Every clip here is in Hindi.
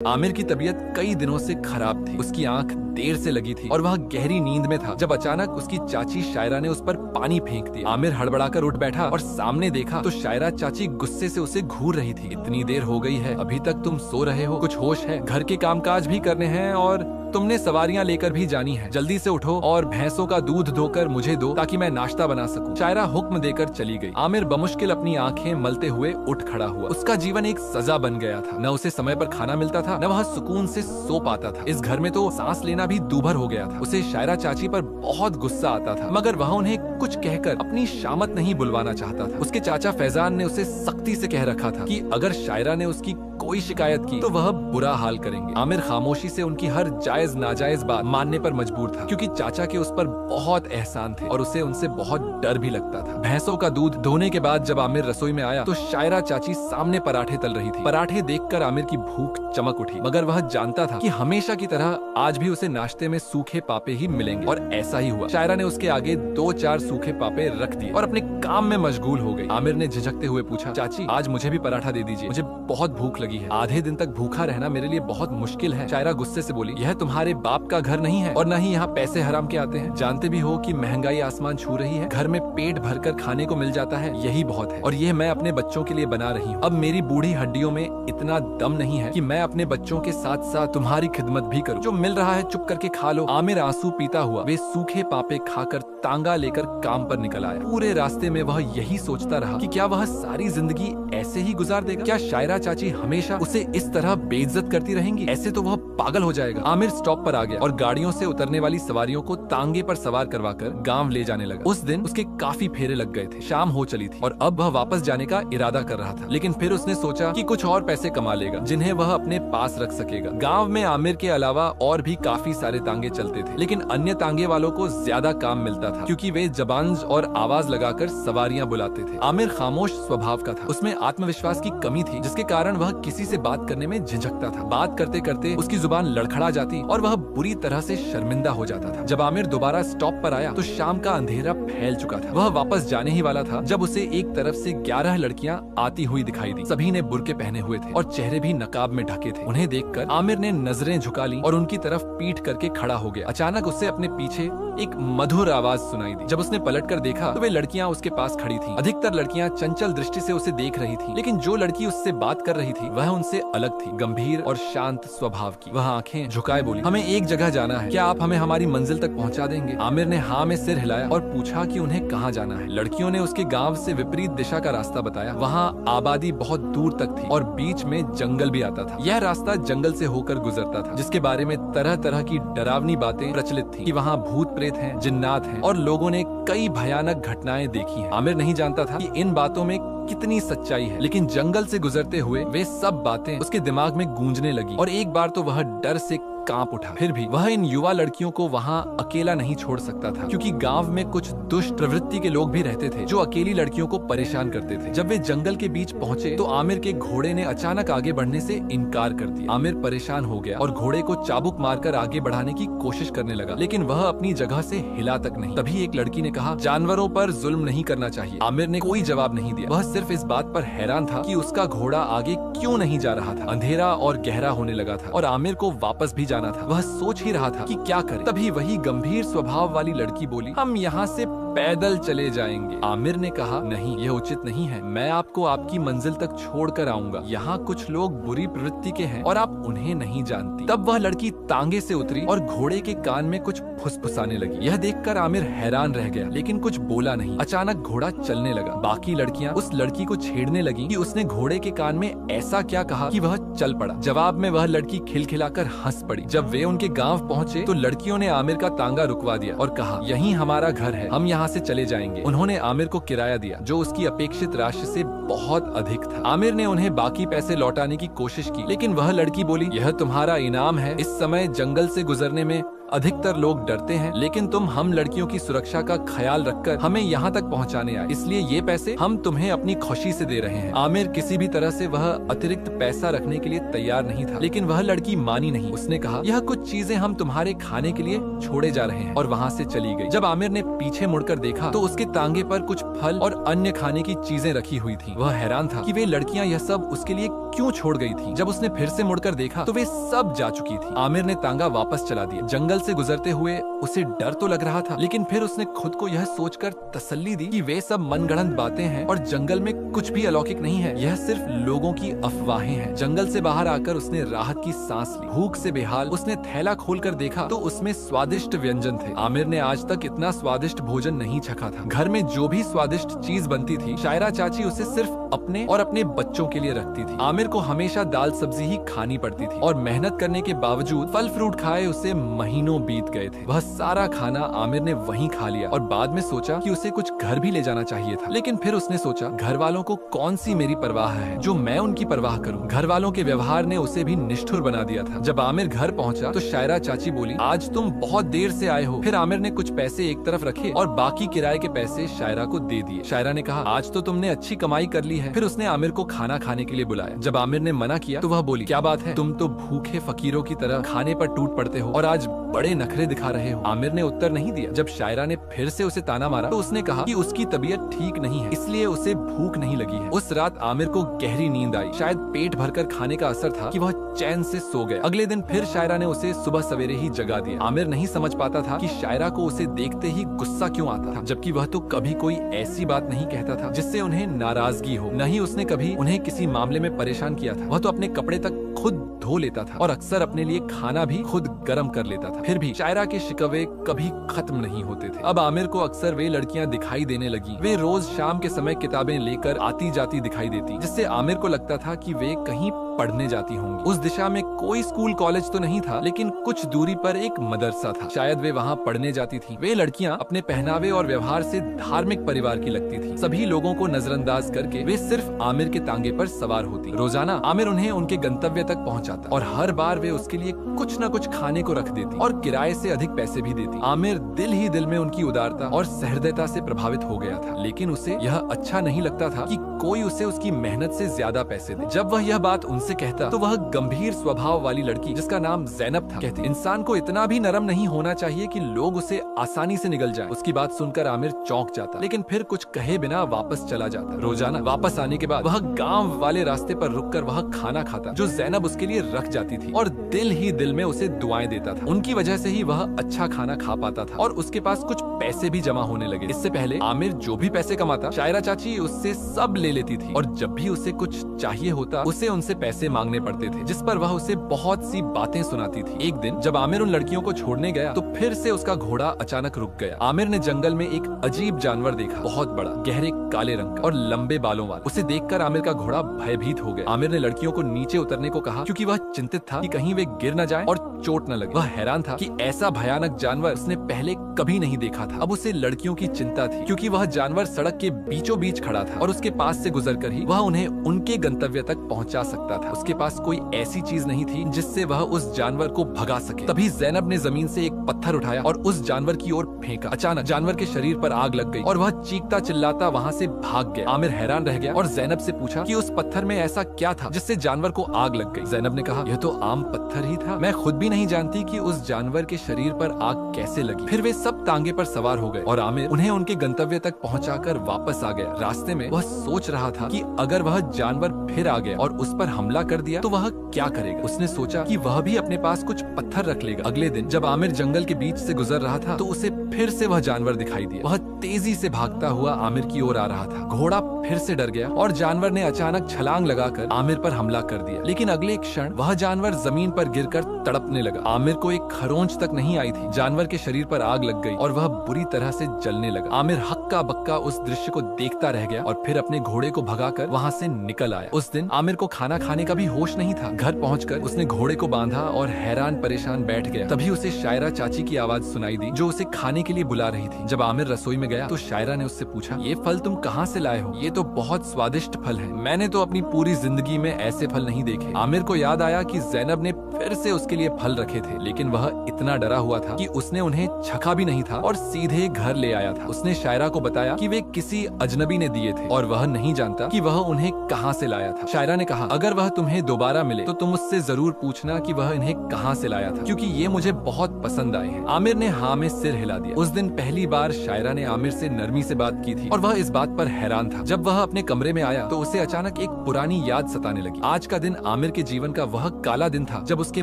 आमिर की तबीयत कई दिनों से खराब थी। उसकी आंख देर से लगी थी और वह गहरी नींद में था जब अचानक उसकी चाची शायरा ने उस पर पानी फेंक दिया। आमिर हड़बड़ाकर उठ बैठा और सामने देखा तो शायरा चाची गुस्से से उसे घूर रही थी। इतनी देर हो गई है, अभी तक तुम सो रहे हो? कुछ होश है? घर के कामकाज भी करने हैं और तुमने सवारियां लेकर भी जानी है। जल्दी से उठो और भैंसों का दूध धोकर मुझे दो ताकि मैं नाश्ता बना सकूं। शायरा हुक्म देकर चली गई। आमिर बमुश्किल अपनी आंखें मलते हुए उठ खड़ा हुआ। उसका जीवन एक सजा बन गया था। न उसे समय पर खाना मिलता था, न वह सुकून से सो पाता था। इस घर में तो सांस लेना भी दूभर हो गया था। उसे शायरा चाची पर बहुत गुस्सा आता था, मगर वह उन्हें कुछ कहकर अपनी शामत नहीं बुलवाना चाहता था। उसके चाचा फैजान ने उसे सख्ती से कह रखा था कि अगर शायरा ने उसकी कोई शिकायत की तो वह बुरा हाल करेंगे। आमिर खामोशी से उनकी हर जायज नाजायज बात मानने पर मजबूर था, क्योंकि चाचा के उस पर बहुत एहसान थे और उसे उनसे बहुत डर भी लगता था। भैंसों का दूध धोने के बाद जब आमिर रसोई में आया तो शायरा चाची सामने पराठे तल रही थी। पराठे देखकर आमिर की भूख चमक उठी, मगर वह जानता था कि हमेशा की तरह आज भी उसे नाश्ते में सूखे पापे ही मिलेंगे, और ऐसा ही हुआ। शायरा ने उसके आगे 2-4 सूखे पापे रख दिए और अपने काम में मशगूल हो गई। आमिर ने झिझकते हुए पूछा, चाची आज मुझे भी पराठा दे दीजिए, मुझे बहुत भूख लगी है। आधे दिन तक भूखा रहना मेरे लिए बहुत मुश्किल है। शायरा गुस्से से बोली, यह तुम्हारे बाप का घर नहीं है और न ही यहाँ पैसे हराम के आते हैं। जानते भी हो कि महंगाई आसमान छू रही है। घर में पेट भरकर खाने को मिल जाता है, यही बहुत है, और यह मैं अपने बच्चों के लिए बना रही हूँ। अब मेरी बूढ़ी हड्डियों में इतना दम नहीं है कि मैं अपने बच्चों के साथ साथ तुम्हारी खिदमत भी करूँ। जो मिल रहा है चुप करके खा लो। आमिर आंसू पीता हुआ वे सूखे पापे खाकर तांगा लेकर काम पर निकल आया। पूरे रास्ते में वह यही सोचता रहा कि क्या वह सारी जिंदगी ऐसे ही गुजार देगा? क्या शायरा चाची हमेशा उसे इस तरह बेइज्जत करती रहेंगी? ऐसे तो वह पागल हो जाएगा। आमिर स्टॉप पर आ गया और गाड़ियों से उतरने वाली सवारियों को तांगे पर सवार करवाकर गांव ले जाने लगा। उस दिन उसके काफी फेरे लग गए थे। शाम हो चली थी और अब वह वापस जाने का इरादा कर रहा था, लेकिन फिर उसने सोचा कि कुछ और पैसे कमा लेगा जिन्हें वह अपने पास रख सकेगा। गाँव में आमिर के अलावा और भी काफी सारे तांगे चलते थे, लेकिन अन्य तांगे वालों को ज्यादा काम मिलता था, क्योंकि वे जबान्स और आवाज लगाकर सवारियां बुलाते थे। आमिर खामोश स्वभाव का था। उसमें आत्मविश्वास की कमी थी, जिसके कारण वह किसी से बात करने में झिझकता था। बात करते करते उसकी जुबान लड़खड़ा जाती और वह बुरी तरह से शर्मिंदा हो जाता था। जब आमिर दोबारा स्टॉप पर आया तो शाम का अंधेरा फैल चुका था। वह वापस जाने ही वाला था जब उसे एक तरफ से 11 लड़कियां आती हुई दिखाई दी। सभी ने बुर्के पहने हुए थे और चेहरे भी नकाब में ढके थे। उन्हें देखकर आमिर ने नजरें झुका ली और उनकी तरफ पीठ करके खड़ा हो गया। अचानक उसे अपने पीछे एक मधुर आवाज सुनाई दी। जब उसने पलटकर देखा तो वे लड़कियां उसके पास खड़ी थीं। अधिकतर लड़कियां चंचल दृष्टि से उसे देख रही थीं, लेकिन जो लड़की उससे बात कर रही थी वह उनसे अलग थी, गंभीर और शांत स्वभाव की। वह आंखें झुकाए बोली, हमें एक जगह जाना है, क्या आप हमें हमारी मंजिल तक पहुंचा देंगे? आमिर ने हाँ में सिर हिलाया और पूछा कि उन्हें कहाँ जाना है। लड़कियों ने उसके गांव से विपरीत दिशा का रास्ता बताया। वहाँ आबादी बहुत दूर तक थी और बीच में जंगल भी आता था। यह रास्ता जंगल से होकर गुजरता था, जिसके बारे में तरह तरह की डरावनी बातें प्रचलित थी कि वहाँ भूत प्रेत हैं, जिन्नात हैं और लोगों ने कई भयानक घटनाएं देखी हैं। आमिर नहीं जानता था कि इन बातों में कितनी सच्चाई है, लेकिन जंगल से गुजरते हुए वे सब बातें उसके दिमाग में गूंजने लगी और एक बार तो वह डर से कांप उठा। फिर भी वह इन युवा लड़कियों को वहाँ अकेला नहीं छोड़ सकता था, क्योंकि गांव में कुछ दुष्ट प्रवृत्ति के लोग भी रहते थे जो अकेली लड़कियों को परेशान करते थे। जब वे जंगल के बीच पहुँचे तो आमिर के घोड़े ने अचानक आगे बढ़ने से इनकार कर दिया। आमिर परेशान हो गया और घोड़े को चाबुक मारकर आगे बढ़ाने की कोशिश करने लगा, लेकिन वह अपनी जगह से हिला तक नहीं। तभी एक लड़की ने कहा, जानवरों पर जुल्म नहीं करना चाहिए। आमिर ने कोई जवाब नहीं दिया। वह सिर्फ इस बात पर हैरान था कि उसका घोड़ा आगे क्यों नहीं जा रहा था। अंधेरा और गहरा होने लगा था और आमिर को वापस भी जाना था। वह सोच ही रहा था कि क्या करे। तभी वही गंभीर स्वभाव वाली लड़की बोली, हम यहाँ से पैदल चले जाएंगे। आमिर ने कहा, नहीं, यह उचित नहीं है। मैं आपको आपकी मंजिल तक छोड़ कर आऊंगा। यहाँ कुछ लोग बुरी प्रवृत्ति के हैं और आप उन्हें नहीं जानती। तब वह लड़की तांगे से उतरी और घोड़े के कान में कुछ फुसफुसाने लगी। यह देखकर आमिर हैरान रह गया, लेकिन कुछ बोला नहीं। अचानक घोड़ा चलने लगा। बाकी लड़कियां उस लड़की को छेड़ने लगी कि उसने घोड़े के कान में ऐसा क्या कहा कि वह चल पड़ा। जवाब में वह लड़की खिलखिलाकर हंस पड़ी। जब वे उनके गांव पहुंचे तो लड़कियों ने आमिर का तांगा रुकवा दिया और कहा, यही हमारा घर है, हम यहाँ से चले जाएंगे। उन्होंने आमिर को किराया दिया, जो उसकी अपेक्षित राशि से बहुत अधिक था। आमिर ने उन्हें बाकी पैसे लौटाने की कोशिश की, लेकिन वह लड़की बोली, यह तुम्हारा इनाम है। इस समय जंगल से गुजरने में अधिकतर लोग डरते हैं, लेकिन तुम हम लड़कियों की सुरक्षा का ख्याल रखकर हमें यहाँ तक पहुँचाने आए, इसलिए ये पैसे हम तुम्हें अपनी खुशी से दे रहे हैं। आमिर किसी भी तरह से वह अतिरिक्त पैसा रखने के लिए तैयार नहीं था, लेकिन वह लड़की मानी नहीं। उसने कहा, यह कुछ चीजें हम तुम्हारे खाने के लिए छोड़े जा रहे हैं, और वहाँ से चली गई। जब आमिर ने पीछे मुड़कर देखा तो उसके तांगे पर कुछ फल और अन्य खाने की चीजें रखी हुई थी। वह हैरान था कि वे लड़कियां यह सब उसके लिए क्यों छोड़ गई थी। जब उसने फिर से मुड़कर देखा तो वे सब जा चुकी थी। आमिर ने तांगा वापस चला दिया। जंगल से गुजरते हुए उसे डर तो लग रहा था, लेकिन फिर उसने खुद को यह सोचकर तसल्ली दी कि वे सब मनगढ़ंत बातें हैं और जंगल में कुछ भी अलौकिक नहीं है, यह सिर्फ लोगों की अफवाहें हैं। जंगल से बाहर आकर उसने राहत की सांस ली। भूख से बेहाल उसने थैला खोलकर देखा तो उसमें स्वादिष्ट व्यंजन थे। आमिर ने आज तक इतना स्वादिष्ट भोजन नहीं चखा था। घर में जो भी स्वादिष्ट चीज बनती थी, शायरा चाची उसे सिर्फ अपने और अपने बच्चों के लिए रखती थी। आमिर को हमेशा दाल सब्जी ही खानी पड़ती थी और मेहनत करने के बावजूद फल फ्रूट खाए उसे महीनों बीत गए थे। वह सारा खाना आमिर ने वहीं खा लिया और बाद में सोचा कि उसे कुछ घर भी ले जाना चाहिए था, लेकिन फिर उसने सोचा, घर वालों को कौन सी मेरी परवाह है जो मैं उनकी परवाह करूं। घर वालों के व्यवहार ने उसे भी निष्ठुर बना दिया था। जब आमिर घर पहुंचा तो शायरा चाची बोली, आज तुम बहुत देर से आए हो। फिर आमिर ने कुछ पैसे एक तरफ रखे और बाकी किराए के पैसे शायरा को दे दिए। शायरा ने कहा, आज तो तुमने अच्छी कमाई कर ली है। फिर उसने आमिर को खाना खाने के लिए बुलाया। जब आमिर ने मना किया तो वह बोली, क्या बात है, तुम तो भूखे फकीरों की तरह खाने पर टूट पड़ते हो और आज बड़े नखरे दिखा रहे हो। आमिर ने उत्तर नहीं दिया। जब शायरा ने फिर से उसे ताना मारा तो उसने कहा कि उसकी तबीयत ठीक नहीं है, इसलिए उसे भूख नहीं लगी है। उस रात आमिर को गहरी नींद आई। शायद पेट भरकर खाने का असर था कि वह चैन से सो गए। अगले दिन फिर शायरा ने उसे सुबह सवेरे ही जगा दिया। आमिर नहीं समझ पाता था कि शायरा को उसे देखते ही गुस्सा क्यों आता था, जबकि वह तो कभी कोई ऐसी बात नहीं कहता था जिससे उन्हें नाराजगी हो। न ही उसने कभी उन्हें किसी मामले में परेशान किया था। वह तो अपने कपड़े तक खुद धो लेता था और अक्सर अपने लिए खाना भी खुद गर्म कर लेता था। फिर भी शायरा के शिकवे कभी खत्म नहीं होते थे। अब आमिर को अक्सर वे लड़कियां दिखाई देने लगी। वे रोज शाम के समय किताबें लेकर आती जाती दिखाई देती, जिससे आमिर को लगता था कि वे कहीं पढ़ने जाती होंगी। उस दिशा में कोई स्कूल कॉलेज तो नहीं था, लेकिन कुछ दूरी पर एक मदरसा था। शायद वे वहाँ पढ़ने जाती थी। वे लड़कियाँ अपने पहनावे और व्यवहार से धार्मिक परिवार की लगती थी। सभी लोगों को नजरअंदाज करके वे सिर्फ आमिर के तांगे पर सवार होती। रोजाना आमिर उन्हें उनके गंतव्य तक पहुँचाता और हर बार वे उसके लिए कुछ न कुछ खाने को रख देती और किराए से अधिक पैसे भी देती। आमिर दिल ही दिल में उनकी उदारता और सहृदयता से प्रभावित हो गया था, लेकिन उसे यह अच्छा नहीं लगता था कि कोई उसे उसकी मेहनत से ज्यादा पैसे दे। जब वह यह बात उनसे कहता तो वह गंभीर स्वभाव वाली लड़की, जिसका नाम जैनब था, कहती, इंसान को इतना भी नरम नहीं होना चाहिए कि लोग उसे आसानी से निगल जाएं। उसकी बात सुनकर आमिर चौंक जाता, लेकिन फिर कुछ कहे बिना वापस चला जाता। रोजाना वापस आने के बाद वह गांव वाले रास्ते पर रुककर वह खाना खाता जो जैनब उसके लिए रख जाती थी और दिल ही दिल में उसे दुआएं देता था। उनकी वजह से ही वह अच्छा खाना खा पाता था और उसके पास कुछ पैसे भी जमा होने लगे। इससे पहले आमिर जो भी पैसे कमाता, शायरा चाची उससे सब ले लेती थी और जब भी उसे कुछ चाहिए होता उसे उनसे पैसे मांगने पड़ते थे, जिस पर वह उसे बहुत सी बातें सुनाती थी। एक दिन जब आमिर उन लड़कियों को छोड़ने गया तो फिर से उसका घोड़ा अचानक रुक गया। आमिर ने जंगल में एक अजीब जानवर देखा, बहुत बड़ा, गहरे काले रंग का और लंबे बालों वाला। उसे देखकर आमिर का घोड़ा भयभीत हो गया। आमिर ने लड़कियों को नीचे उतरने को कहा, क्योंकि वह चिंतित था कि कहीं वे गिर न जाएं और चोट न लगे। वह हैरान था कि ऐसा भयानक जानवर उसने पहले कभी नहीं देखा था। अब उसे लड़कियों की चिंता थी, क्योंकि वह जानवर सड़क के बीचों बीच खड़ा था और उसके पास से गुजरकर ही वह उन्हें उनके गंतव्य तक पहुंचा सकता था। उसके पास कोई ऐसी चीज नहीं थी जिससे वह उस जानवर को भगा सके। तभी जैनब ने जमीन से एक पत्थर उठाया और उस जानवर की ओर फेंका। अचानक जानवर के शरीर पर आग लग गई और वह चीखता चिल्लाता वहाँ से भाग गया। आमिर हैरान रह गया और जैनब से पूछा कि उस पत्थर में ऐसा क्या था जिससे जानवर को आग लग गई। जैनब ने कहा, यह तो आम पत्थर ही था, मैं खुद भी नहीं जानती कि उस जानवर के शरीर पर आग कैसे लगी। फिर वे सब तांगे पर सवार हो गए और आमिर उन्हें उनके गंतव्य तक पहुंचाकर वापस आ गया। रास्ते में वह सोच रहा था कि अगर वह जानवर फिर आ गया और उस पर हमला कर दिया तो वह क्या करेगा। उसने सोचा कि वह भी अपने पास कुछ पत्थर रख लेगा। अगले दिन जब आमिर जंगल के बीच से गुजर रहा था तो उसे फिर से वह जानवर दिखाई दिया। वह तेजी से भागता हुआ आमिर की ओर आ रहा था। घोड़ा फिर से डर गया और जानवर ने अचानक छलांग लगाकर आमिर पर हमला कर दिया, लेकिन अगले क्षण वह जानवर जमीन पर गिरकर तड़पने लगा। आमिर को एक खरोंच तक नहीं आई थी। जानवर के शरीर पर आग लग गई और वह बुरी तरह से जलने लगा। आमिर हक्का बक्का उस दृश्य को देखता रह गया और फिर अपने घोड़े को भगाकर वहाँ से निकल आया। उस दिन आमिर को खाना खाने का भी होश नहीं था। घर पहुंचकर उसने घोड़े को बांधा और हैरान परेशान बैठ गया। तभी उसे शायरा चाची की आवाज सुनाई दी जो उसे खाने के लिए बुला रही थी। जब आमिर रसोई में गया तो शायरा ने उससे पूछा, ये फल तुम कहाँ से लाए हो? ये तो बहुत स्वादिष्ट फल हैं। मैंने तो अपनी पूरी जिंदगी में ऐसे फल नहीं देखे। आमिर को याद आया कि ज़ैनब ने फिर से उसके लिए फल रखे थे, लेकिन वह इतना डरा हुआ था कि उसने उन्हें छका भी नहीं था और सीधे घर ले आया था। उसने शायरा को बताया कि वे किसी अजनबी ने दिए थे और वह नहीं जानता कि वह उन्हें कहाँ से लाया था। शायरा ने कहा, अगर वह तुम्हें दोबारा मिले तो तुम उससे जरूर पूछना कि वह इन्हें कहाँ से लाया था, क्योंकि ये मुझे बहुत पसंद आए हैं। आमिर ने हाँ में सिर हिला दिया। उस दिन पहली बार शायरा ने आमिर से नरमी से बात की थी और वह इस बात पर हैरान था। जब वह अपने कमरे में आया तो उसे अचानक एक पुरानी याद सताने लगी। आज का दिन आमिर के जीवन का वह काला दिन था जब उसके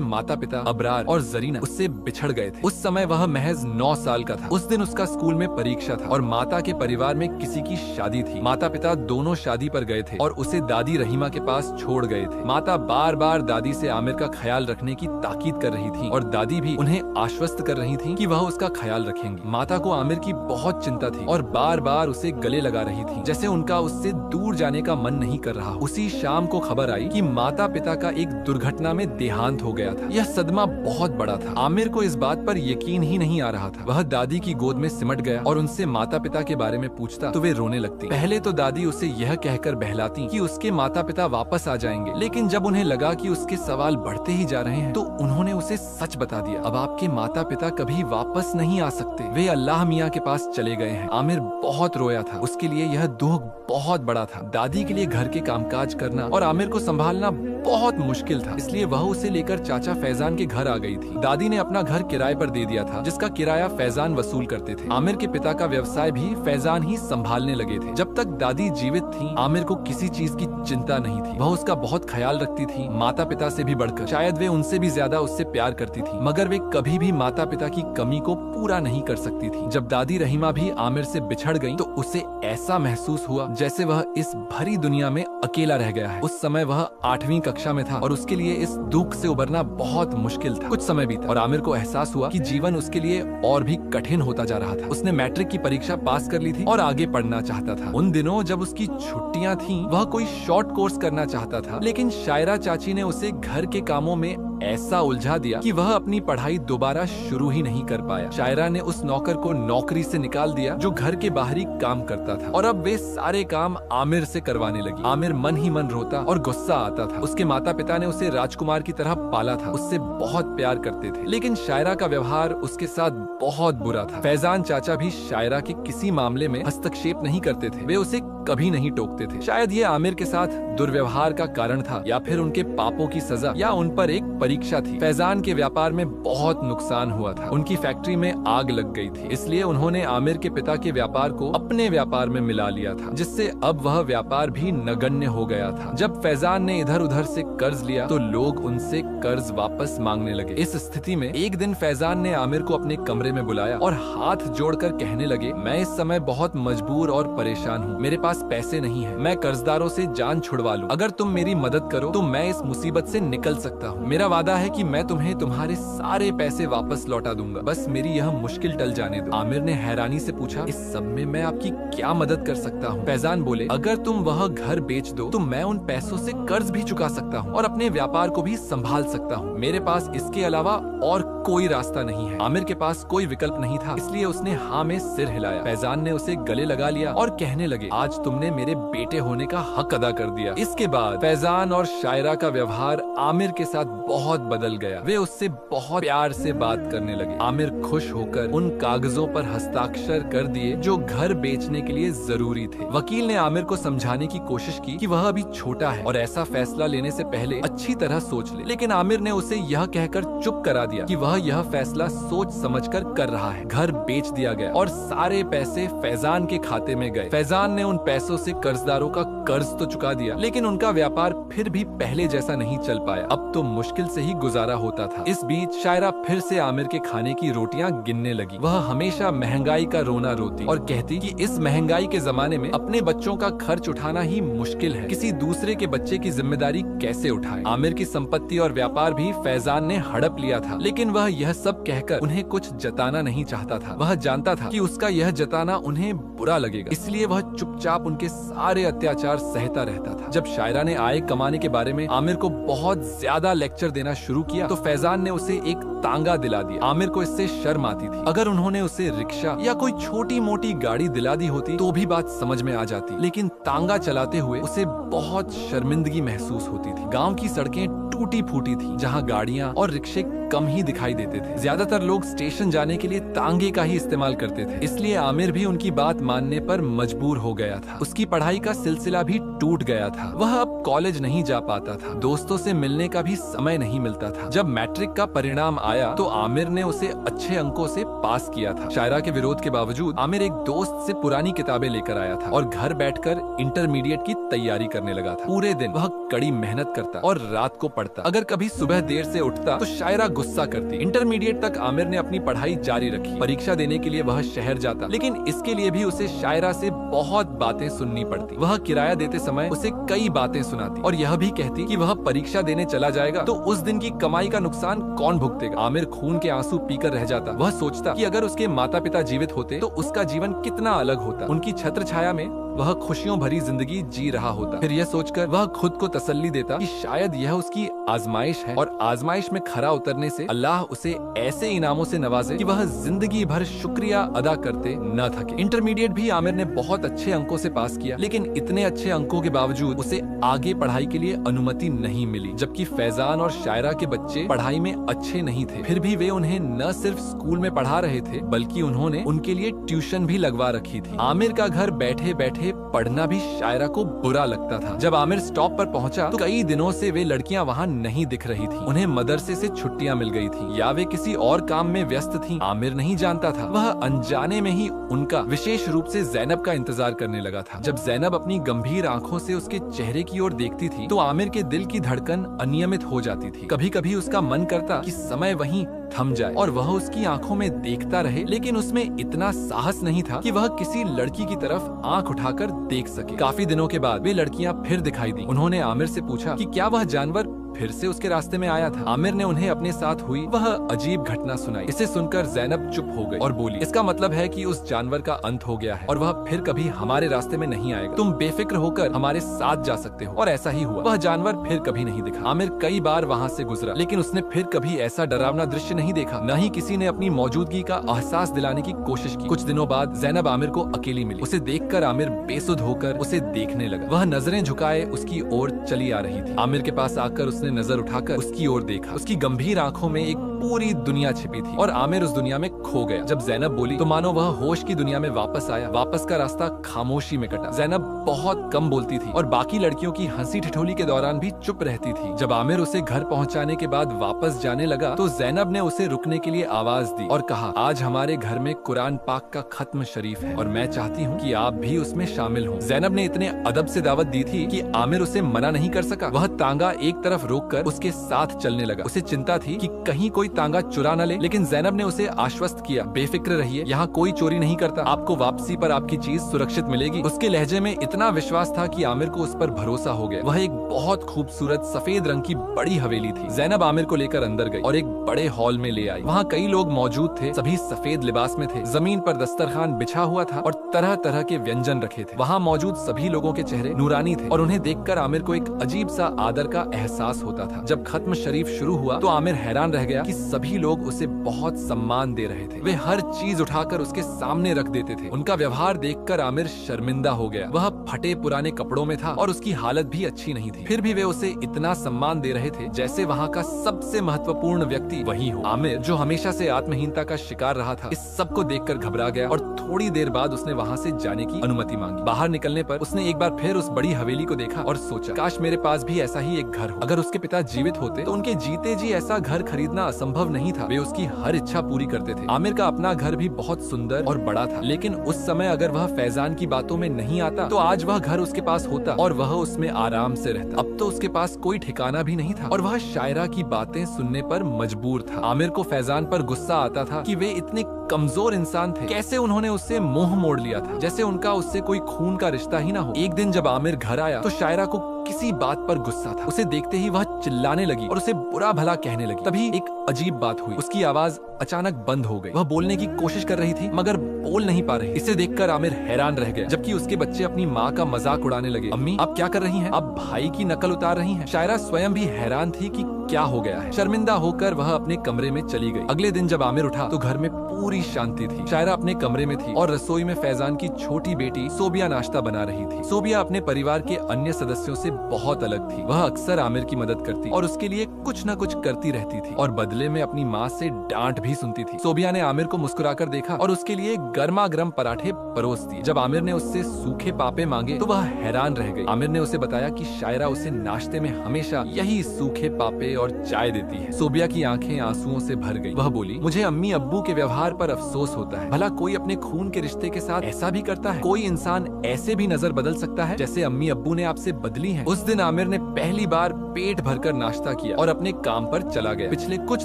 माता पिता अबरार और जरीना उससे बिछड़ गए थे। उस समय वह महज 9 साल का था। उस दिन उसका स्कूल में परीक्षा था और माता के परिवार में किसी की शादी थी। माता पिता दोनों शादी पर गए थे और उसे दादी रहीमा के पास छोड़ गए थे। माता बार बार दादी से आमिर का ख्याल रखने की ताकीद कर रही थी और दादी भी उन्हें आश्वस्त कर रही थी कि वह उसका ख्याल रखेंगी। माता को आमिर की बहुत चिंता थी और बार बार उसे गले लगा रही थी, जैसे उनका उससे दूर जाने का मन नहीं कर रहा। उसी शाम को खबर आई कि माता पिता का एक दुर्घटना में देहांत हो गया था। यह सदमा बहुत बड़ा था। आमिर को इस बात पर यकीन ही नहीं आ रहा था। वह दादी की गोद में सिमट गया और उनसे माता पिता के बारे में पूछता तो वे रोने लगती। पहले तो दादी उसे यह कहकर बहलाती कि उसके माता पिता वापस आ जाएंगे, लेकिन जब उन्हें लगा कि उसके सवाल बढ़ते ही जा रहे हैं तो उन्होंने उसे सच बता दिया। अब आपके माता पिता कभी वापस नहीं आ सकते, वे अल्लाह मियाँ के पास चले गए हैं। आमिर बहुत रोया था। उसके लिए यह दुख बहुत बड़ा था। दादी के लिए घर के कामकाज करना और आमिर को संभालना बहुत मुश्किल था, इसलिए वह उसे लेकर चाचा फैजान के घर आ गई थी। दादी ने अपना घर किराए पर दे दिया था, जिसका किराया फैजान वसूल करते थे। आमिर के पिता का व्यवसाय भी फैजान ही संभालने लगे थे। जब तक दादी जीवित थी, आमिर को किसी चीज की चिंता नहीं थी। वह उसका बहुत ख्याल रखती थी, माता पिता से भी बढ़कर। शायद वे उनसे भी ज्यादा उससे प्यार करती थी, मगर वे कभी भी माता पिता की कमी को पूरा नहीं कर सकती थी। जब दादी रहीमा भी आमिर से बिछड़ गई तो उसे ऐसा महसूस हुआ जैसे वह इस भरी दुनिया में अकेला रह गया है। उस समय वह 8वीं कक्षा में था और उसके लिए इस दुख से उबरना बहुत मुश्किल था। कुछ समय बीता और आमिर को एहसास हुआ कि जीवन उसके लिए और भी कठिन होता जा रहा था। उसने मैट्रिक की परीक्षा पास कर ली थी और आगे पढ़ना चाहता था। उन दिनों जब उसकी छुट्टियां थीं, वह कोई शॉर्ट कोर्स करना चाहता था, लेकिन शायरा चाची ने उसे घर के कामों में ऐसा उलझा दिया कि वह अपनी पढ़ाई दोबारा शुरू ही नहीं कर पाया। शायरा ने उस नौकर को नौकरी से निकाल दिया जो घर के बाहरी काम करता था और अब वे सारे काम आमिर से करवाने लगी। आमिर मन ही मन रोता और गुस्सा आता था। उसके माता पिता ने उसे राजकुमार की तरह पाला था, उससे बहुत प्यार करते थे, लेकिन शायरा का व्यवहार उसके साथ बहुत बुरा था। फैजान चाचा भी शायरा के किसी मामले में हस्तक्षेप नहीं करते थे, वे उसे कभी नहीं टोकते थे। शायद ये आमिर के साथ दुर्व्यवहार का कारण था या फिर उनके पापों की सजा या उन पर एक परीक्षा थी। फैजान के व्यापार में बहुत नुकसान हुआ था। उनकी फैक्ट्री में आग लग गई थी, इसलिए उन्होंने आमिर के पिता के व्यापार को अपने व्यापार में मिला लिया था, जिससे अब वह व्यापार भी नगण्य हो गया था। जब फैजान ने इधर उधर से कर्ज लिया तो लोग उनसे कर्ज वापस मांगने लगे। इस स्थिति में एक दिन फैजान ने आमिर को अपने कमरे में बुलाया और हाथ जोड़कर कहने लगे, मैं इस समय बहुत मजबूर और परेशान हूँ, मेरे पास पैसे नहीं है, मैं कर्जदारों से जान छुड़वा लूं। अगर तुम मेरी मदद करो तो मैं इस मुसीबत से निकल सकता हूँ। मेरा वादा है कि मैं तुम्हें तुम्हारे सारे पैसे वापस लौटा दूंगा, बस मेरी यह मुश्किल टल जाने दो। आमिर ने हैरानी से पूछा, इस सब में मैं आपकी क्या मदद कर सकता हूँ? फैजान बोले, अगर तुम वह घर बेच दो तो मैं उन पैसों से कर्ज भी चुका सकता हूँ और अपने व्यापार को भी संभाल सकता हूँ। मेरे पास इसके अलावा और कोई रास्ता नहीं है। आमिर के पास कोई विकल्प नहीं था, इसलिए उसने हाँ में सिर हिलाया। फैजान ने उसे गले लगा लिया और कहने लगे, आज तुमने मेरे बेटे होने का हक अदा कर दिया। इसके बाद फैजान और शायरा का व्यवहार आमिर के साथ बहुत बदल गया। वे उससे बहुत प्यार से बात करने लगे। आमिर खुश होकर उन कागजों पर हस्ताक्षर कर दिए जो घर बेचने के लिए जरूरी थे। वकील ने आमिर को समझाने की कोशिश की कि वह अभी छोटा है और ऐसा फैसला लेने से पहले अच्छी तरह सोच ले, लेकिन आमिर ने उसे यह कहकर चुप करा दिया कि वह यह फैसला सोच समझकर कर रहा है। घर बेच दिया गया और सारे पैसे फैजान के खाते में गए। फैजान ने उन पैसों से कर्जदारों का कर्ज तो चुका दिया, लेकिन उनका व्यापार फिर भी पहले जैसा नहीं चल पाया। अब तो मुश्किल से ही गुजारा होता था। इस बीच शायरा फिर से आमिर के खाने की रोटियां गिनने लगी। वह हमेशा महंगाई का रोना रोती और कहती कि इस महंगाई के जमाने में अपने बच्चों का खर्च उठाना ही मुश्किल है, किसी दूसरे के बच्चे की जिम्मेदारी कैसे उठाए। आमिर की संपत्ति और व्यापार भी फैजान ने हड़प लिया था, लेकिन वह यह सब कहकर उन्हें कुछ जताना नहीं चाहता था। वह जानता था कि उसका यह जताना उन्हें बुरा लगेगा, इसलिए वह चुपचाप उनके सारे अत्याचार सहता रहता था। जब शायरा ने आय कमाने के बारे में आमिर को बहुत ज्यादा लेक्चर देना देना शुरू किया तो फैजान ने उसे एक तांगा दिला दिया। आमिर को इससे शर्म आती थी। अगर उन्होंने उसे रिक्शा या कोई छोटी मोटी गाड़ी दिला दी होती तो भी बात समझ में आ जाती, लेकिन तांगा चलाते हुए उसे बहुत शर्मिंदगी महसूस होती थी। गांव की सड़कें टूटी फूटी थी, जहां गाड़ियां और रिक्शे कम ही दिखाई देते थे। ज्यादातर लोग स्टेशन जाने के लिए तांगे का ही इस्तेमाल करते थे, इसलिए आमिर भी उनकी बात मानने पर मजबूर हो गया था। उसकी पढ़ाई का सिलसिला भी टूट गया था। वह अब कॉलेज नहीं जा पाता था, दोस्तों से मिलने का भी समय नहीं मिलता था। जब मैट्रिक का परिणाम आया तो आमिर ने उसे अच्छे अंकों से पास किया था। शायरा के विरोध के बावजूद आमिर एक दोस्त से पुरानी किताबें लेकर आया था और घर बैठकर इंटरमीडिएट की तैयारी करने लगा था। पूरे दिन वह कड़ी मेहनत करता और रात को पढ़ता। अगर कभी सुबह देर से उठता तो शायरा गुस्सा करती। इंटरमीडिएट तक आमिर ने अपनी पढ़ाई जारी रखी। परीक्षा देने के लिए वह शहर जाता, लेकिन इसके लिए भी उसे शायरा से बहुत बातें सुननी पड़ती। वह किराया देते समय उसे कई बातें सुनाती और यह भी कहती कि वह परीक्षा देने चला जाएगा तो उस दिन की कमाई का नुकसान कौन भुगतेगा। आमिर खून के आंसू पीकर रह जाता। वह सोचता कि अगर उसके माता पिता जीवित होते तो उसका जीवन कितना अलग होता। उनकी छत्र छाया में वह खुशियों भरी जिंदगी जी रहा होता। फिर यह सोचकर वह खुद को तसल्ली देता कि शायद यह उसकी आजमाइश है और आजमाइश में खरा उतरने से अल्लाह उसे ऐसे इनामों से नवाजे कि वह जिंदगी भर शुक्रिया अदा करते न थके। इंटरमीडिएट भी आमिर ने बहुत अच्छे अंकों से पास किया, लेकिन इतने अच्छे अंकों के बावजूद उसे आगे पढ़ाई के लिए अनुमति नहीं मिली। जबकि फैजान और शायरा के बच्चे पढ़ाई में अच्छे नहीं थे, फिर भी वे उन्हें न सिर्फ स्कूल में पढ़ा रहे थे बल्कि उन्होंने उनके लिए ट्यूशन भी लगवा रखी थी। आमिर का घर बैठे बैठे पढ़ना भी शायरा को बुरा लगता था। जब आमिर स्टॉप पर पहुंचा तो कई दिनों से वे लड़कियां वहां नहीं दिख रही थी। उन्हें मदरसे से छुट्टियां मिल गई थी या वे किसी और काम में व्यस्त थी। आमिर नहीं जानता था। वह अनजाने में ही उनका, विशेष रूप से जैनब का इंतजार करने लगा था। जब जैनब अपनी गंभीर आंखों से उसके चेहरे की ओर देखती थी तो आमिर के दिल की धड़कन अनियमित हो जाती थी। कभी कभी उसका मन करता कि समय वहीं थम जाए और वह उसकी आंखों में देखता रहे, लेकिन उसमें इतना साहस नहीं था कि वह किसी लड़की की तरफ आंख उठाकर देख सके। काफी दिनों के बाद वे लड़कियां फिर दिखाई दी। उन्होंने आमिर से पूछा कि क्या वह जानवर फिर से उसके रास्ते में आया था। आमिर ने उन्हें अपने साथ हुई वह अजीब घटना सुनाई। इसे सुनकर जैनब चुप हो गई और बोली, इसका मतलब है कि उस जानवर का अंत हो गया है और वह फिर कभी हमारे रास्ते में नहीं आएगा। तुम बेफिक्र होकर हमारे साथ जा सकते हो। और ऐसा ही हुआ। वह जानवर फिर कभी नहीं दिखा। आमिर कई बार वहाँ से गुजरा, लेकिन उसने फिर कभी ऐसा डरावना दृश्य नहीं देखा। न ही किसी ने अपनी मौजूदगी का एहसास दिलाने की कोशिश की। कुछ दिनों बाद जैनब आमिर को अकेली मिली। उसे देखकर आमिर बेसुध होकर उसे देखने लगा। वह नजरें झुकाए उसकी ओर चली आ रही थी। आमिर के पास आकर उसने नजर उठाकर उसकी ओर देखा। उसकी गंभीर आंखों में एक पूरी दुनिया छिपी थी और आमिर उस दुनिया में खो गया। जब जैनब बोली तो मानो वह होश की दुनिया में वापस आया। वापस का रास्ता खामोशी में कटा। जैनब बहुत कम बोलती थी और बाकी लड़कियों की हंसी ठिठोली के दौरान भी चुप रहती थी। जब आमिर उसे घर पहुंचाने के बाद वापस जाने लगा तो जैनब ने उसे रुकने के लिए आवाज दी और कहा, आज हमारे घर में कुरान पाक का खत्म शरीफ है और मैं चाहती हूँ कि आप भी उसमें शामिल हों। जैनब ने इतने अदब से दावत दी थी कि आमिर उसे मना नहीं कर सका। वह तांगा एक तरफ रोककर उसके साथ चलने लगा। उसे चिंता थी कि कहीं कोई तांगा चुरा न ले, लेकिन जैनब ने उसे आश्वस्त किया, बेफिक्र रहिए, यहाँ कोई चोरी नहीं करता। आपको वापसी पर आपकी चीज सुरक्षित मिलेगी। उसके लहजे में इतना विश्वास था कि आमिर को उस पर भरोसा हो गया। वह एक बहुत खूबसूरत सफेद रंग की बड़ी हवेली थी। जैनब आमिर को लेकर अंदर गई और एक बड़े हॉल में ले आई। वहाँ कई लोग मौजूद थे। सभी सफेद लिबास में थे। जमीन पर दस्तरखान बिछा हुआ था और तरह तरह के व्यंजन रखे थे। वहाँ मौजूद सभी लोगों के चेहरे नूरानी थे और उन्हें देखकर आमिर को एक अजीब सा आदर का एहसास होता था। जब खत्म शरीफ शुरू हुआ तो आमिर हैरान रह गया कि सभी लोग उसे बहुत सम्मान दे रहे थे। वे हर चीज उठाकर उसके सामने रख देते थे। उनका व्यवहार देखकर आमिर शर्मिंदा हो गया। वह फटे पुराने कपड़ों में था और उसकी हालत भी अच्छी नहीं थी। फिर भी वे उसे इतना सम्मान दे रहे थे जैसे वहाँ का सबसे महत्वपूर्ण व्यक्ति वही हो। आमिर, जो हमेशा से आत्महीनता का शिकार रहा था, इस सब को देखकर घबरा गया और थोड़ी देर बाद उसने वहाँ से जाने की अनुमति मांगी। बाहर निकलने पर उसने एक बार फिर उस बड़ी हवेली को देखा और सोचा, काश मेरे पास भी ऐसा ही एक घर हो। अगर उसके पिता जीवित होते तो उनके जीते जी ऐसा घर खरीदना असंभव नहीं था। वे उसकी हर इच्छा पूरी करते थे। आमिर का अपना घर भी बहुत सुंदर और बड़ा था, लेकिन उस समय अगर वह फैजान की बातों में नहीं आता तो आज वह घर उसके पास होता और वह उसमें आराम से रहता। अब तो उसके पास कोई ठिकाना भी नहीं था और वह शायरा की बातें सुनने पर मजबूर था। आमिर को फैजान पर गुस्सा आता था कि वे इतने कमजोर इंसान थे। कैसे उन्होंने उससे मोह मोड़ लिया था, जैसे उनका उससे कोई खून का रिश्ता ही ना हो। एक दिन जब आमिर घर आया तो शायरा को किसी बात पर गुस्सा था। उसे देखते ही वह चिल्लाने लगी और उसे बुरा भला कहने लगी। तभी एक अजीब बात हुई, उसकी आवाज अचानक बंद हो गई। वह बोलने की कोशिश कर रही थी मगर बोल नहीं पा रही। इसे देखकर आमिर हैरान रह गया, जबकि उसके बच्चे अपनी माँ का मजाक उड़ाने लगे। अम्मी, आप क्या कर रही हैं? आप भाई की नकल उतार रही हैं। शायरा स्वयं भी हैरान थी कि क्या हो गया है। शर्मिंदा होकर वह अपने कमरे में चली गई। अगले दिन जब आमिर उठा तो घर में पूरी शांति थी। शायरा अपने कमरे में थी और रसोई में फैजान की छोटी बेटी सोबिया नाश्ता बना रही थी। सोबिया अपने परिवार के अन्य सदस्यों से बहुत अलग थी। वह अक्सर आमिर की मदद करती और उसके लिए कुछ न कुछ करती रहती थी और बदले में अपनी माँ से डांट भी सुनती थी। सोबिया ने आमिर को मुस्कुराकर देखा और उसके लिए गर्मा गर्म पराठे परोस दिए। जब आमिर ने उससे सूखे पापे मांगे तो वह हैरान रह गई। आमिर ने उसे बताया कि शायरा उसे नाश्ते में हमेशा यही सूखे पापे और चाय देती है। सोबिया की आंखें आंसुओं से भर गई। वह बोली, मुझे अम्मी अब्बू के व्यवहार पर अफसोस होता है। भला कोई अपने खून के रिश्ते के साथ ऐसा भी करता है? कोई इंसान ऐसे भी नजर बदल सकता है जैसे अम्मी अब्बू ने आपसे बदली है? उस दिन आमिर ने पहली बार पेट भरकर नाश्ता किया और अपने काम पर चला गया। पिछले कुछ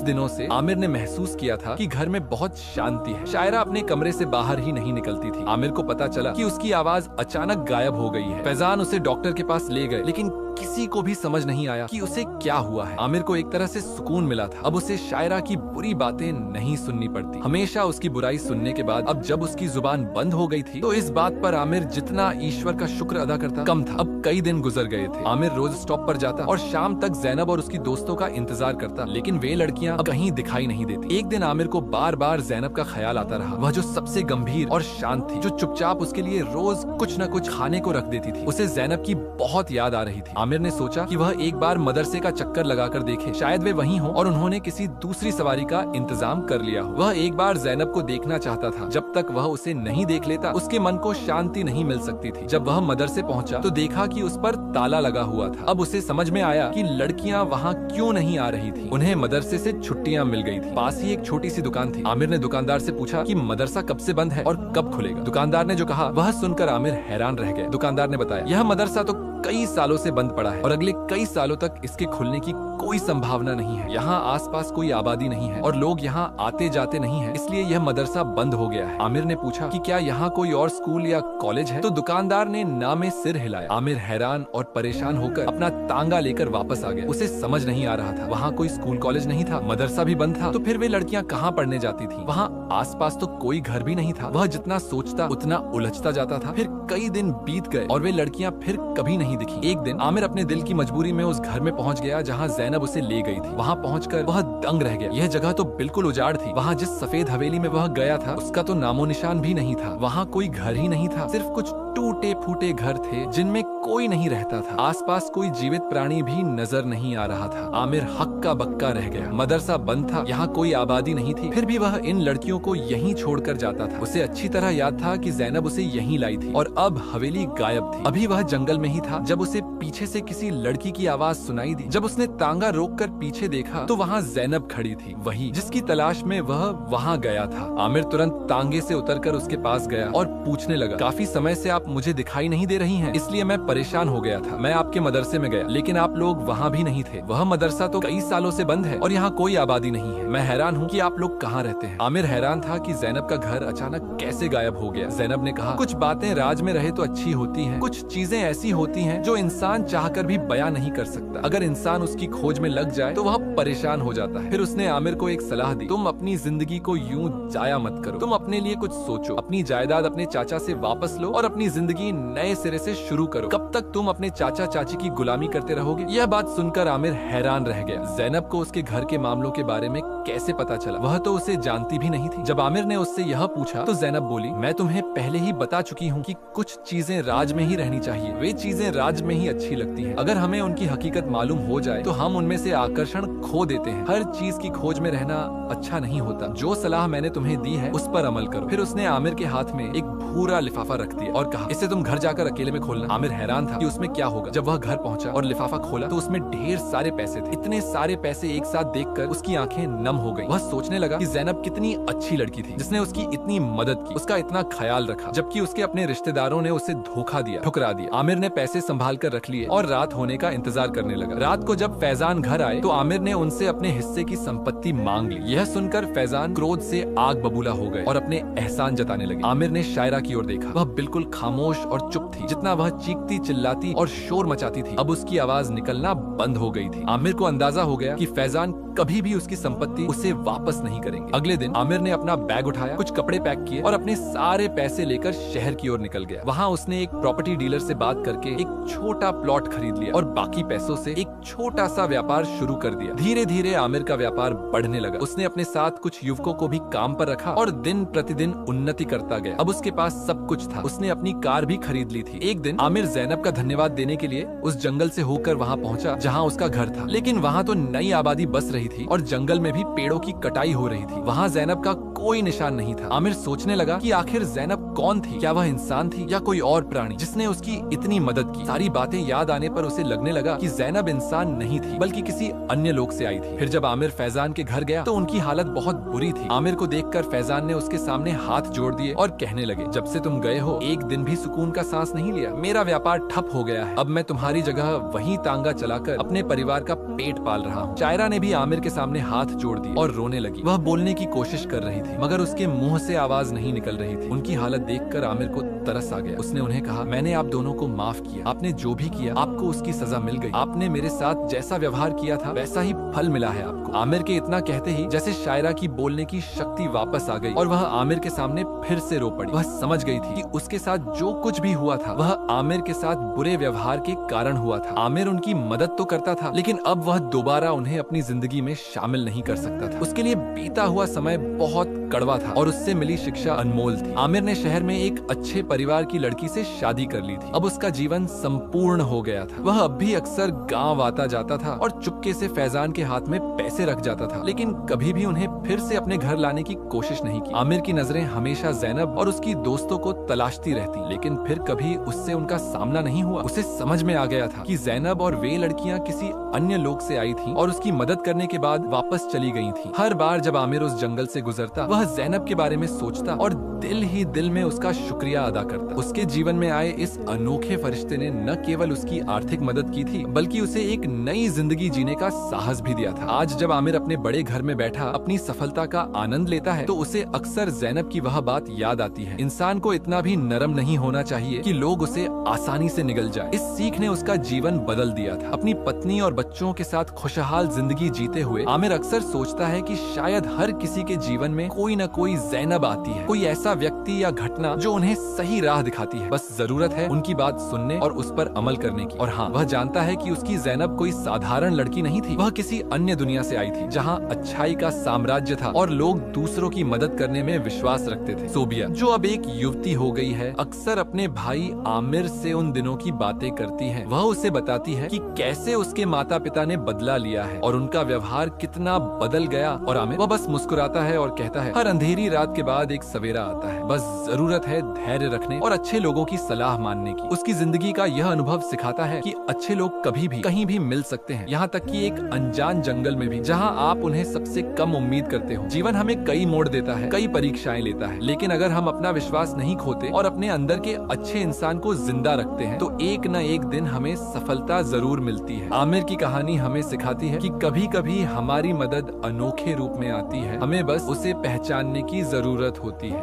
दिनों से आमिर ने महसूस किया था कि घर में बहुत शांति है। शायरा अपने कमरे से बाहर ही नहीं निकलती थी। आमिर को पता चला कि उसकी आवाज अचानक गायब हो गई है। फैजान उसे डॉक्टर के पास ले गए, लेकिन किसी को भी समझ नहीं आया कि उसे क्या हुआ है। आमिर को एक तरह से सुकून मिला था। अब उसे शायरा की बुरी बातें नहीं सुननी पड़ती। हमेशा उसकी बुराई सुनने के बाद अब जब उसकी जुबान बंद हो गई थी तो इस बात पर आमिर जितना ईश्वर का शुक्र अदा करता कम था। अब कई दिन गुजर गए थे। आमिर रोज स्टॉप पर जाता और शाम तक जैनब और उसकी दोस्तों का इंतजार करता, लेकिन वे लड़कियां अब कहीं दिखाई नहीं देती। एक दिन आमिर को बार बार जैनब का ख्याल आता रहा। वह जो सबसे गंभीर और शांत थी, जो चुपचाप उसके लिए रोज कुछ न कुछ खाने को रख देती थी। उसे जैनब की बहुत याद आ रही थी। आमिर ने सोचा कि वह एक बार मदरसे का चक्कर लगाकर देखे, शायद वे वहीं हों और उन्होंने किसी दूसरी सवारी का इंतजाम कर लिया हो। वह एक बार जैनब को देखना चाहता था। जब तक वह उसे नहीं देख लेता उसके मन को शांति नहीं मिल सकती थी। जब वह मदरसे पहुंचा तो देखा कि उस पर ताला लगा हुआ था। अब उसे समझ में आया कि लड़कियां वहां क्यों नहीं आ रही थी। उन्हें मदरसे से छुट्टियां मिल गई थी। पास ही एक छोटी सी दुकान थी। आमिर ने दुकानदार से पूछा कि मदरसा कब से बंद है और कब खुलेगा। दुकानदार ने जो कहा वह सुनकर आमिर हैरान रह गए। दुकानदार ने बताया, यह मदरसा तो कई सालों से बंद पड़ा है और अगले कई सालों तक इसके खुलने की कोई संभावना नहीं है। यहाँ आसपास कोई आबादी नहीं है और लोग यहाँ आते जाते नहीं है, इसलिए यह मदरसा बंद हो गया है। आमिर ने पूछा कि क्या यहाँ कोई और स्कूल या कॉलेज है? तो दुकानदार ने ना में सिर हिलाया। आमिर हैरान और परेशान होकर अपना तांगा लेकर वापस आ गया। उसे समझ नहीं आ रहा था, वहाँ कोई स्कूल कॉलेज नहीं था, मदरसा भी बंद था, तो फिर वे लड़कियाँ कहाँ पढ़ने जाती थी? वहाँ आसपास तो कोई घर भी नहीं था। वह जितना सोचता उतना उलझता जाता था। फिर कई दिन बीत गए और वे लड़कियाँ फिर कभी नहीं दिखी। एक दिन आमिर अपने दिल की मजबूरी में उस घर में पहुंच गया जहां जैनब उसे ले गई थी। वहां पहुंचकर वह दंग रह गया। यह जगह तो बिल्कुल उजाड़ थी। वहां जिस सफेद हवेली में वह गया था उसका तो नामो निशान भी नहीं था। वहां कोई घर ही नहीं था, सिर्फ कुछ टूटे फूटे घर थे जिनमें कोई नहीं रहता था। आसपास कोई जीवित प्राणी भी नजर नहीं आ रहा था। आमिर हक्का बक्का रह गया। मदरसा बंद था, यहाँ कोई आबादी नहीं थी, फिर भी वह इन लड़कियों को यहीं छोड़कर जाता था। उसे अच्छी तरह याद था कि जैनब उसे यहीं लाई थी और अब हवेली गायब थी। अभी वह जंगल में ही था जब उसे पीछे से किसी लड़की की आवाज सुनाई दी। जब उसने तांगा रोककर पीछे देखा तो वहाँ जैनब खड़ी थी, वही जिसकी तलाश में वह वहाँ गया था। आमिर तुरंत तांगे से उतरकर उसके पास गया और पूछने लगा, काफी समय से आप मुझे दिखाई नहीं दे रही हैं, इसलिए मैं परेशान हो गया था। मैं आपके मदरसे में गया लेकिन आप लोग वहाँ भी नहीं थे। वह मदरसा तो कई सालों से बंद है और यहाँ कोई आबादी नहीं है। मैं हैरान हूँ कि आप लोग कहाँ रहते हैं। आमिर हैरान था कि जैनब का घर अचानक कैसे गायब हो गया। जैनब ने कहा, कुछ बातें राज में रहे तो अच्छी होती हैं, कुछ चीजें ऐसी होती हैं जो इंसान चाहकर भी बयां नहीं कर सकता। अगर इंसान उसकी खोज में लग जाए तो वह परेशान हो जाता है। फिर उसने आमिर को एक सलाह दी, तुम अपनी जिंदगी को यूं जाया मत करो, तुम अपने लिए कुछ सोचो, अपनी जायदाद अपने चाचा से वापस लो और अपनी जिंदगी नए सिरे से शुरू करो। कब तक तुम अपने चाचा चाची की गुलामी करते रहोगे? यह बात सुनकर आमिर हैरान रह गया। जैनब को उसके घर के मामलों के बारे में कैसे पता चला? वह तो उसे जानती भी नहीं थी। जब आमिर ने उससे यह पूछा तो जैनब बोली, मैं तुम्हें पहले ही बता चुकी हूँ कि कुछ चीजें राज में ही रहनी चाहिए, वे चीजें राज में ही अच्छी लगती हैं। अगर हमें उनकी हकीकत मालूम हो जाए तो हम उनमें से आकर्षण खो देते हैं। हर चीज की खोज में रहना अच्छा नहीं होता। जो सलाह मैंने तुम्हें दी है उस पर अमल करो। फिर उसने आमिर के हाथ में एक भूरा लिफाफा रख दिया और कहा, इसे तुम घर जाकर अकेले में खोलना। आमिर हैरान था कि उसमें क्या होगा। जब वह घर पहुंचा और लिफाफा खोला तो उसमें ढेर सारे पैसे थे। इतने सारे पैसे एक साथ देखकर उसकी आंखें नम नम हो गई। वह सोचने लगा कि ज़ैनब कितनी अच्छी लड़की थी जिसने उसकी इतनी मदद की, उसका इतना ख्याल रखा, जबकि उसके अपने रिश्तेदारों ने उसे धोखा दिया, ठुकरा दिया। आमिर ने पैसे संभाल कर रख लिए और रात होने का इंतजार करने लगा। रात को जब फैजान घर आए तो आमिर ने उनसे अपने हिस्से की संपत्ति मांग ली। यह सुनकर फैजान क्रोध से आग बबूला हो गए और अपने एहसान जताने लगे। आमिर ने शायरा की ओर देखा। वह बिल्कुल खामोश और चुप थी। जितना वह चीखती चिल्लाती और शोर मचाती थी, अब उसकी आवाज निकलना बंद हो गई थी। आमिर को अंदाजा हो गया कि फैजान कभी भी उसकी संपत्ति उसे वापस नहीं करेंगे। अगले दिन आमिर ने अपना बैग उठाया, कुछ कपड़े पैक किए और अपने सारे पैसे लेकर शहर की ओर निकल गया। वहाँ उसने एक प्रॉपर्टी डीलर से बात करके एक छोटा प्लॉट खरीद लिया और बाकी पैसों से एक छोटा सा व्यापार शुरू कर दिया। धीरे धीरे आमिर का व्यापार बढ़ने लगा। उसने अपने साथ कुछ युवकों को भी काम पर रखा और दिन प्रतिदिन उन्नति करता गया। अब उसके पास सब कुछ था। उसने अपनी कार भी खरीद ली थी। एक दिन आमिर ज़ैनब का धन्यवाद देने के लिए उस जंगल से होकर वहाँ पहुँचा जहाँ उसका घर था, लेकिन वहाँ तो नई आबादी बस रही थी और जंगल में भी पेड़ों की कटाई हो रही थी। वहाँ ज़ैनब का कोई निशान नहीं था। आमिर सोचने लगा कि आखिर ज़ैनब कौन थी? क्या वह इंसान थी या कोई और प्राणी जिसने उसकी इतनी मदद की? सारी बातें याद आने पर उसे लगने लगा कि ज़ैनब इंसान नहीं थी बल्कि किसी अन्य लोक से आई थी। फिर जब आमिर फैजान के घर गया तो उनकी हालत बहुत बुरी थी। आमिर को देखकर फैजान ने उसके सामने हाथ जोड़ दिए और कहने लगे, जब से तुम गए हो एक दिन भी सुकून का सांस नहीं लिया। मेरा व्यापार ठप हो गया है। अब मैं तुम्हारी जगह वहीं तांगा चलाकर अपने परिवार का पेट पाल रहा हूँ। शायरा ने भी आमिर के सामने हाथ जोड़ दिए और रोने लगी। वह बोलने की कोशिश कर रही थी मगर उसके मुंह से आवाज नहीं निकल रही थी। उनकी हालत देखकर आमिर को तरस आ गया। उसने उन्हें कहा, मैंने आप दोनों को माफ किया। आपने जो भी किया आपको उसकी सजा मिल गई। आपने मेरे साथ जैसा व्यवहार किया था वैसा ही फल मिला है आपको। आमिर के इतना कहते ही जैसे शायरा की बोलने की शक्ति वापस आ गई और वह आमिर के सामने फिर से रो पड़ी। वह समझ गई थी कि उसके साथ जो कुछ भी हुआ था वह आमिर के साथ बुरे व्यवहार के कारण हुआ था। आमिर उनकी मदद तो करता था लेकिन अब वह दोबारा उन्हें अपनी जिंदगी में शामिल नहीं कर सकता था। उसके लिए बीता हुआ समय बहुत कड़वा था और उससे मिली शिक्षा अनमोल थी। आमिर ने शहर में एक अच्छे परिवार की लड़की से शादी कर ली थी। अब उसका जीवन संपूर्ण हो गया था। वह अब भी अक्सर गांव आता जाता था और चुपके से फैजान के हाथ में पैसे रख जाता था, लेकिन कभी भी उन्हें फिर से अपने घर लाने की कोशिश नहीं की। आमिर की नजरें हमेशा ज़ैनब और उसकी दोस्तों को तलाशती रहती, लेकिन फिर कभी उससे उनका सामना नहीं हुआ। उसे समझ में आ गया था कि ज़ैनब और वे लड़कियां किसी अन्य लोक से आई थीं और उसकी मदद करने के बाद वापस चली गई थीं। हर बार जब आमिर उस जंगल से गुजरता वह ज़ैनब के बारे में सोचता और दिल ही दिल में उसका शुक्रिया अदा करता। उसके जीवन में आए इस अनोखे फरिश्ते ने न केवल उसकी आर्थिक मदद की थी बल्कि उसे एक नई जिंदगी जीने का साहस भी दिया था। आज जब आमिर अपने बड़े घर में बैठा अपनी सफलता का आनंद लेता है तो उसे अक्सर ज़ैनब की वह बात याद आती है, इंसान को इतना भी नरम नहीं होना चाहिए कि लोग उसे आसानी से निगल जाए। इस सीख ने उसका जीवन बदल दिया था। अपनी पत्नी और बच्चों के साथ खुशहाल जिंदगी जीते हुए आमिर अक्सर सोचता है कि शायद हर किसी के जीवन में कोई न कोई ज़ैनब आती है, कोई ऐसा व्यक्ति या घटना जो उन्हें सही राह दिखाती है। बस जरूरत है उनकी बात सुनने और उस पर अमल करने की। और हाँ, वह जानता है कि उसकी ज़ैनब कोई साधारण लड़की नहीं थी। वह किसी अन्य दुनिया से आई थी जहाँ अच्छाई का साम्राज्य था और लोग दूसरों की मदद करने में विश्वास रखते थे। सोबिया, जो अब एक युवती हो गई है, अक्सर अपने भाई आमिर से उन दिनों की बातें करती है। वह उसे बताती है कि कैसे उसके माता पिता ने बदला लिया है और उनका व्यवहार कितना बदल गया। और आमिर वह बस मुस्कुराता है और कहता है, हर अंधेरी रात के बाद एक सवेरा आता है। बस जरूरत है धैर्य रखने और अच्छे लोगों की सलाह मानने की। उसकी जिंदगी का यह अनुभव सिखाता है कि अच्छे लोग कभी भी कहीं भी मिल सकते हैं, यहाँ तक कि एक अनजान जंगल में भी जहाँ आप उन्हें सबसे कम उम्मीद करते हो। जीवन हमें कई मोड़ देता है, कई परीक्षाएं लेता है, लेकिन अगर हम अपना विश्वास नहीं खोते और अपने अंदर के अच्छे इंसान को जिंदा रखते हैं तो एक न एक दिन हमें सफलता जरूर मिलती है। आमिर की कहानी हमें सिखाती है कि कभी कभी हमारी मदद अनोखे रूप में आती है, हमें बस उसे पहचानने की जरूरत होती है।